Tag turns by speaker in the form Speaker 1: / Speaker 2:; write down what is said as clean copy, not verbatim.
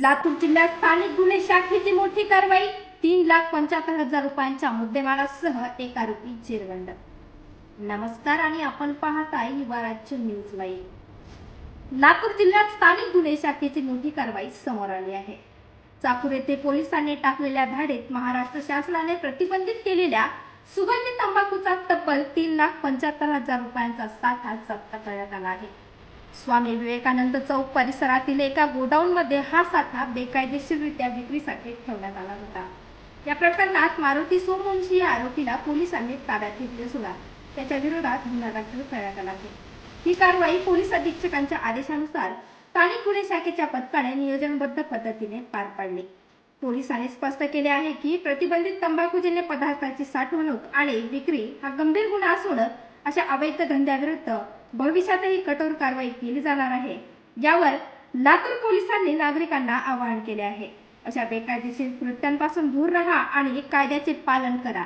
Speaker 1: लातूर जिल्ह्यात स्थानिक गुन्हे शाखेची मोठी कारवाई. 3,75,000 रुपयांच्या मुद्देमालासह एक आरोपी जेरबंद. नमस्कार आणि आपण पाहताय युवा राज्य न्यूज लाईव्ह. लातूर जिल्ह्यात स्थानिक गुन्हे शाखेची मोठी कारवाई समोर आली आहे. चाकूर येथे पोलिसांनी टाकलेल्या धाडीत महाराष्ट्र शासनाने प्रतिबंधित केलेल्या सुगंधी तंबाखूचा तब्बल 3,75,000 रुपयांचा साठा जप्त करण्यात आला आहे. स्वामी विवेकानंद चौक परिसरातील एका गोडाऊनमध्ये हा साठा बेकायदेशीररित्या विक्रीसाठी ठेवण्यात आला होता. या प्रकरणात मारुती सोमवंशी या आरोपीला पोलिसांनी ताब्यात घेतले असून त्याच्या विरोधात गुन्हा दाखल करण्यात आला आहे. ही कारवाई पोलीस अधीक्षकांच्या आदेशानुसार स्थानिक गुन्हे शाखेच्या पथकाने नियोजनबद्ध पद्धतीने पार पाडली. पोलिसांनी स्पष्ट केले आहे की प्रतिबंधित तंबाखूजन्य पदार्थाची साठवणूक आणि विक्री हा गंभीर गुन्हा असून अशा अवैध धंद्याविरुद्ध भविष्यातही कठोर कारवाई केली जाणार आहे. यावर लातूर पोलिसांनी नागरिकांना आवाहन केले आहे. अशा बेकायदेशीर कृत्यांपासून दूर राहा आणि कायद्याचे पालन करा.